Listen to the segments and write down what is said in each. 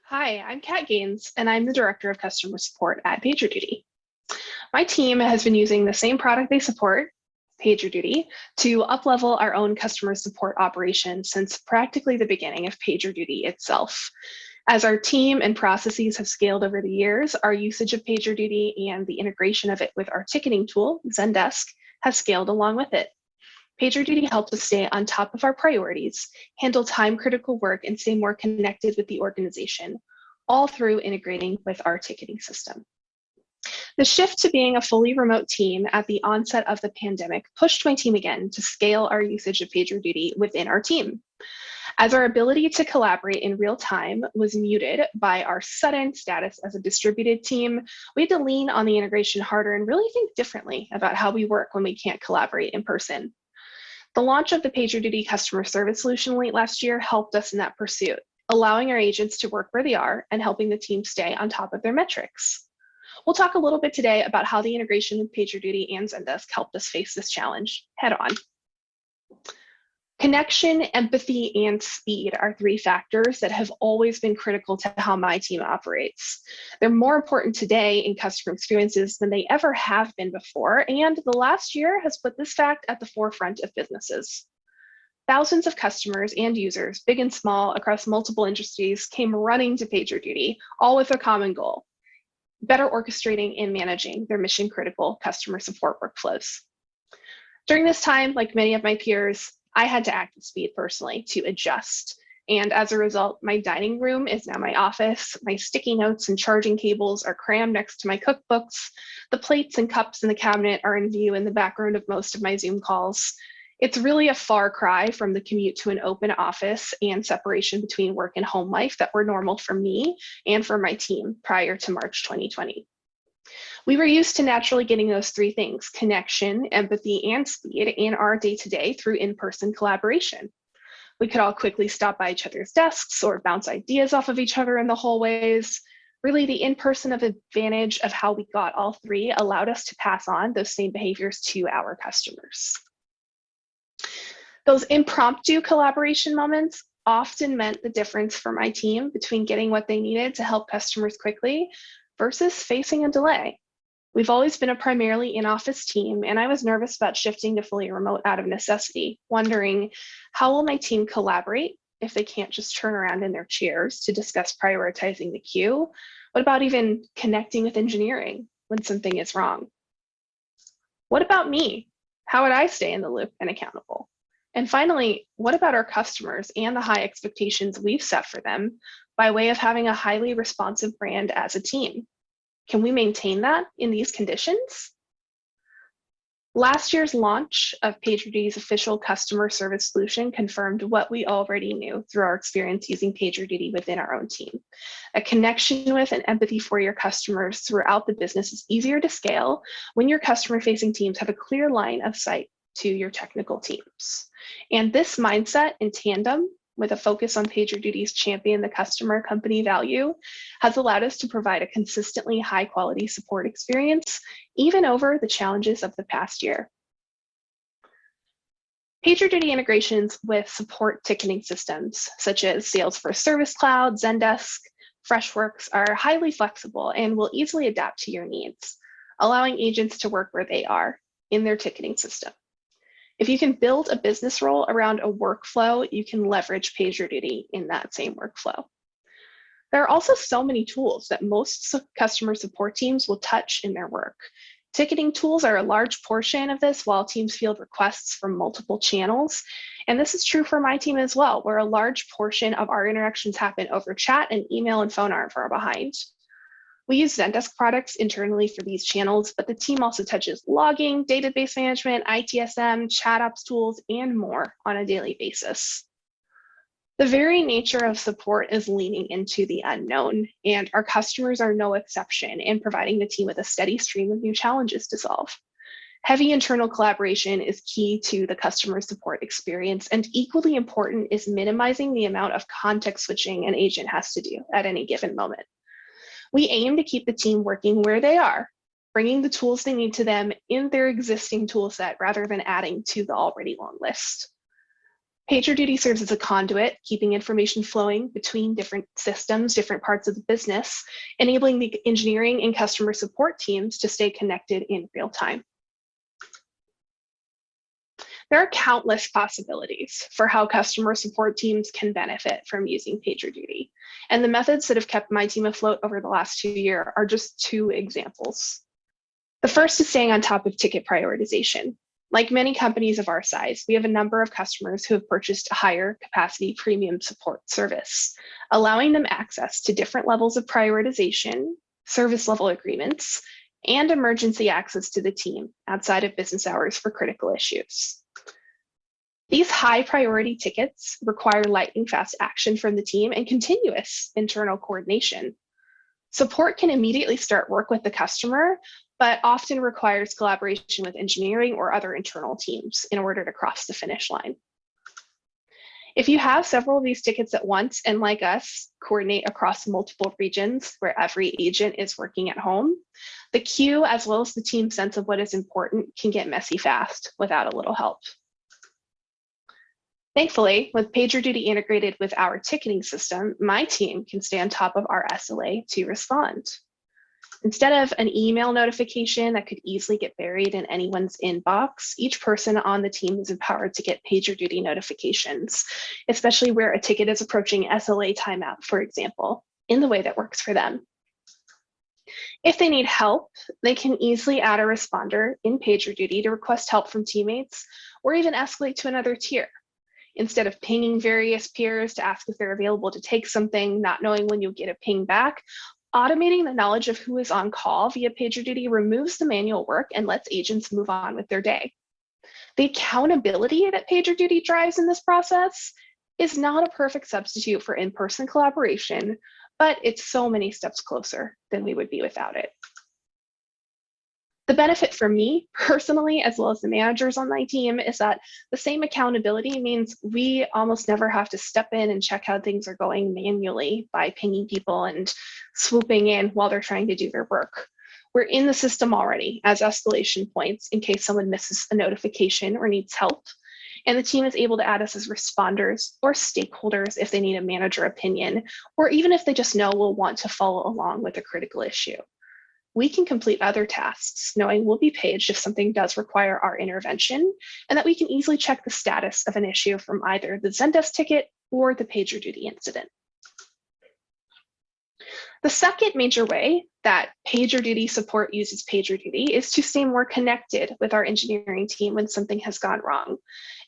Hi, I'm Kat Gaines, and I'm the Director of Customer Support at PagerDuty. My team has been using the same product they support, PagerDuty, to uplevel our own customer support operations since practically the beginning of PagerDuty itself. As our team and processes have scaled over the years, our usage of PagerDuty and the integration of it with our ticketing tool, Zendesk, has scaled along with it. PagerDuty helps us stay on top of our priorities, handle time-critical work, and stay more connected with the organization, all through integrating with our ticketing system. The shift to being a fully remote team at the onset of the pandemic pushed my team again to scale our usage of PagerDuty within our team. As our ability to collaborate in real time was muted by our sudden status as a distributed team, we had to lean on the integration harder and really think differently about how we work when we can't collaborate in person. The launch of the PagerDuty customer service solution late last year helped us in that pursuit, allowing our agents to work where they are and helping the team stay on top of their metrics. We'll talk a little bit today about how the integration with PagerDuty and Zendesk helped us face this challenge head on. Connection, empathy, and speed are three factors that have always been critical to how my team operates. They're more important today in customer experiences than they ever have been before, and the last year has put this fact at the forefront of businesses. Thousands of customers and users, big and small, across multiple industries, came running to PagerDuty, all with a common goal: better orchestrating and managing their mission-critical customer support workflows. During this time, like many of my peers, I had to act with speed personally to adjust. And as a result, my dining room is now my office. My sticky notes and charging cables are crammed next to my cookbooks. The plates and cups in the cabinet are in view in the background of most of my Zoom calls. It's really a far cry from the commute to an open office and separation between work and home life that were normal for me and for my team prior to March 2020. We were used to naturally getting those three things: connection, empathy, and speed in our day-to-day through in-person collaboration. We could all quickly stop by each other's desks or bounce ideas off of each other in the hallways. Really, the in-person advantage of how we got all three allowed us to pass on those same behaviors to our customers. Those impromptu collaboration moments often meant the difference for my team between getting what they needed to help customers quickly versus facing a delay. We've always been a primarily in-office team, and I was nervous about shifting to fully remote out of necessity, wondering, how will my team collaborate if they can't just turn around in their chairs to discuss prioritizing the queue? What about even connecting with engineering when something is wrong? What about me? How would I stay in the loop and accountable? And finally, what about our customers and the high expectations we've set for them by way of having a highly responsive brand as a team? Can we maintain that in these conditions? Last year's launch of PagerDuty's official customer service solution confirmed what we already knew through our experience using PagerDuty within our own team. A connection with and empathy for your customers throughout the business is easier to scale when your customer-facing teams have a clear line of sight to your technical teams. And this mindset, in tandem with a focus on PagerDuty's champion the customer company value, has allowed us to provide a consistently high quality support experience, even over the challenges of the past year. PagerDuty integrations with support ticketing systems, such as Salesforce Service Cloud, Zendesk, Freshworks, are highly flexible and will easily adapt to your needs, allowing agents to work where they are in their ticketing system. If you can build a business role around a workflow, you can leverage PagerDuty in that same workflow. There are also so many tools that most customer support teams will touch in their work. Ticketing tools are a large portion of this, while teams field requests from multiple channels. And this is true for my team as well, where a large portion of our interactions happen over chat, and email and phone aren't far behind. We use Zendesk products internally for these channels, but the team also touches logging, database management, ITSM, chat ops tools, and more on a daily basis. The very nature of support is leaning into the unknown, and our customers are no exception in providing the team with a steady stream of new challenges to solve. Heavy internal collaboration is key to the customer support experience, and equally important is minimizing the amount of context switching an agent has to do at any given moment. We aim to keep the team working where they are, bringing the tools they need to them in their existing tool set rather than adding to the already long list. PagerDuty serves as a conduit, keeping information flowing between different systems, different parts of the business, enabling the engineering and customer support teams to stay connected in real time. There are countless possibilities for how customer support teams can benefit from using PagerDuty. And the methods that have kept my team afloat over the last 2 years are just 2 examples. The first is staying on top of ticket prioritization. Like many companies of our size, we have a number of customers who have purchased a higher capacity premium support service, allowing them access to different levels of prioritization, service level agreements, and emergency access to the team outside of business hours for critical issues. These high priority tickets require lightning fast action from the team and continuous internal coordination. Support can immediately start work with the customer, but often requires collaboration with engineering or other internal teams in order to cross the finish line. If you have several of these tickets at once, and like us, coordinate across multiple regions where every agent is working at home, the queue as well as the team's sense of what is important can get messy fast without a little help. Thankfully, with PagerDuty integrated with our ticketing system, my team can stay on top of our SLA to respond. Instead of an email notification that could easily get buried in anyone's inbox, each person on the team is empowered to get PagerDuty notifications, especially where a ticket is approaching SLA timeout, for example, in the way that works for them. If they need help, they can easily add a responder in PagerDuty to request help from teammates or even escalate to another tier. Instead of pinging various peers to ask if they're available to take something, not knowing when you'll get a ping back, automating the knowledge of who is on call via PagerDuty removes the manual work and lets agents move on with their day. The accountability that PagerDuty drives in this process is not a perfect substitute for in-person collaboration, but it's so many steps closer than we would be without it. The benefit for me personally, as well as the managers on my team, is that the same accountability means we almost never have to step in and check how things are going manually by pinging people and swooping in while they're trying to do their work. We're in the system already as escalation points in case someone misses a notification or needs help. And the team is able to add us as responders or stakeholders if they need a manager opinion, or even if they just know we'll want to follow along with a critical issue. We can complete other tasks knowing we'll be paged if something does require our intervention, and that we can easily check the status of an issue from either the Zendesk ticket or the PagerDuty incident. The second major way that PagerDuty Support uses PagerDuty is to stay more connected with our engineering team when something has gone wrong,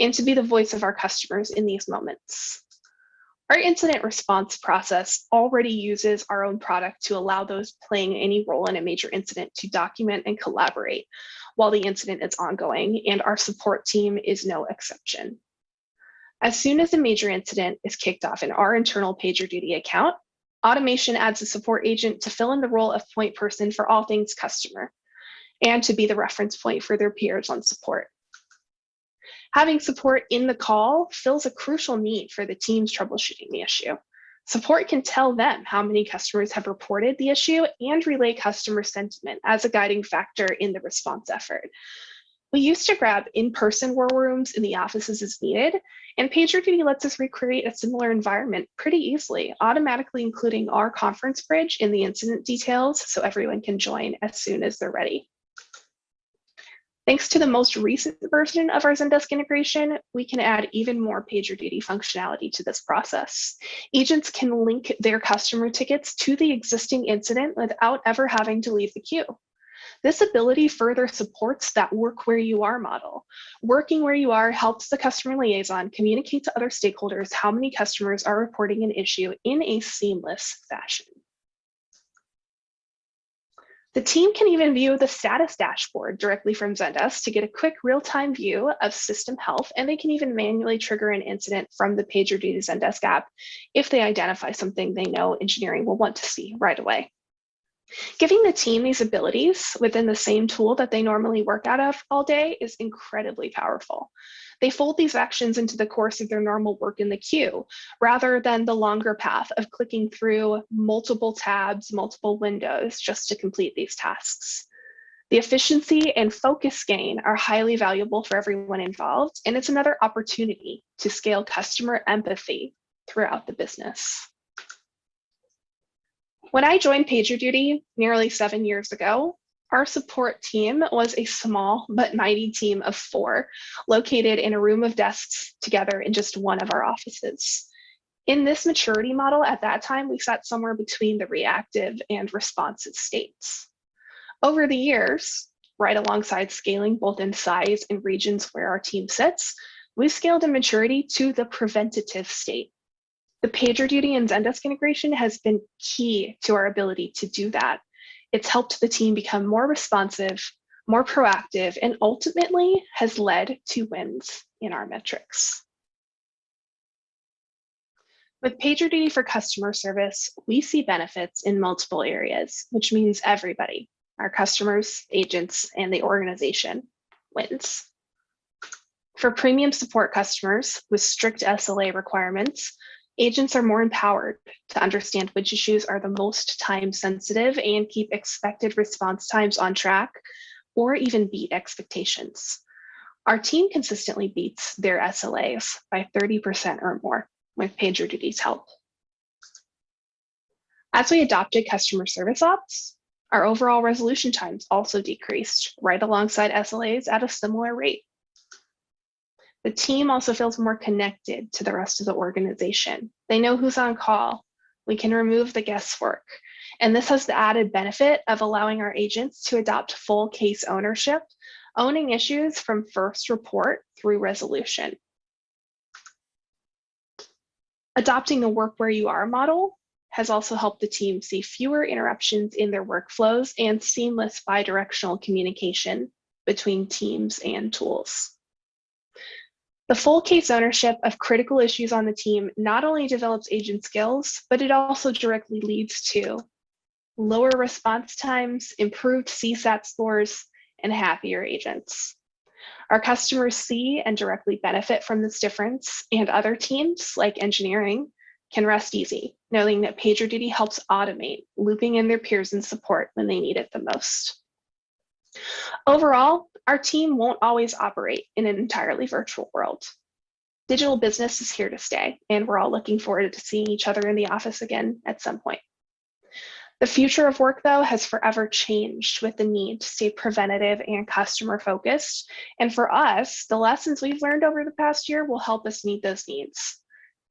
and to be the voice of our customers in these moments. Our incident response process already uses our own product to allow those playing any role in a major incident to document and collaborate while the incident is ongoing, and our support team is no exception. As soon as a major incident is kicked off in our internal PagerDuty account, automation adds a support agent to fill in the role of point person for all things customer, and to be the reference point for their peers on support. Having support in the call fills a crucial need for the teams troubleshooting the issue. Support can tell them how many customers have reported the issue and relay customer sentiment as a guiding factor in the response effort. We used to grab in-person war rooms in the offices as needed, and PagerDuty lets us recreate a similar environment pretty easily, automatically including our conference bridge in the incident details so everyone can join as soon as they're ready. Thanks to the most recent version of our Zendesk integration, we can add even more PagerDuty functionality to this process. Agents can link their customer tickets to the existing incident without ever having to leave the queue. This ability further supports that work where you are model. Working where you are helps the customer liaison communicate to other stakeholders how many customers are reporting an issue in a seamless fashion. The team can even view the status dashboard directly from Zendesk to get a quick real-time view of system health, and they can even manually trigger an incident from the PagerDuty Zendesk app if they identify something they know engineering will want to see right away. Giving the team these abilities within the same tool that they normally work out of all day is incredibly powerful. They fold these actions into the course of their normal work in the queue, rather than the longer path of clicking through multiple tabs, multiple windows just to complete these tasks. The efficiency and focus gain are highly valuable for everyone involved, and it's another opportunity to scale customer empathy throughout the business. When I joined PagerDuty nearly 7 years ago, our support team was a small but mighty team of 4, located in a room of desks together in just one of our offices. In this maturity model at that time, we sat somewhere between the reactive and responsive states. Over the years, right alongside scaling both in size and regions where our team sits, we scaled in maturity to the preventative state. The PagerDuty and Zendesk integration has been key to our ability to do that. It's helped the team become more responsive, more proactive, and ultimately has led to wins in our metrics. With PagerDuty for customer service, we see benefits in multiple areas, which means everybody, our customers, agents, and the organization, wins. For premium support customers with strict SLA requirements, agents are more empowered to understand which issues are the most time sensitive and keep expected response times on track, or even beat expectations. Our team consistently beats their SLAs by 30% or more with PagerDuty's help. As we adopted customer service ops, our overall resolution times also decreased right alongside SLAs at a similar rate. The team also feels more connected to the rest of the organization. They know who's on call. We can remove the guesswork. And this has the added benefit of allowing our agents to adopt full case ownership, owning issues from first report through resolution. Adopting the work where you are model has also helped the team see fewer interruptions in their workflows and seamless bidirectional communication between teams and tools. The full case ownership of critical issues on the team not only develops agent skills, but it also directly leads to lower response times, improved CSAT scores, and happier agents. Our customers see and directly benefit from this difference, and other teams, like engineering, can rest easy, knowing that PagerDuty helps automate looping in their peers in support when they need it the most. Overall, our team won't always operate in an entirely virtual world. Digital business is here to stay, and we're all looking forward to seeing each other in the office again at some point. The future of work, though, has forever changed with the need to stay preventative and customer focused. And for us, the lessons we've learned over the past year will help us meet those needs.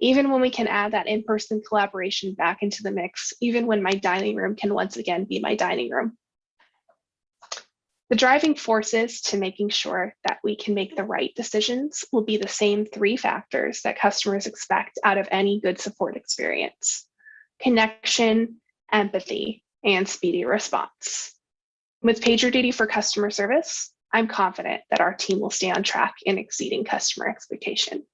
Even when we can add that in-person collaboration back into the mix, even when my dining room can once again be my dining room. The driving forces to making sure that we can make the right decisions will be the same 3 factors that customers expect out of any good support experience: connection, empathy, and speedy response. With PagerDuty for customer service, I'm confident that our team will stay on track in exceeding customer expectation.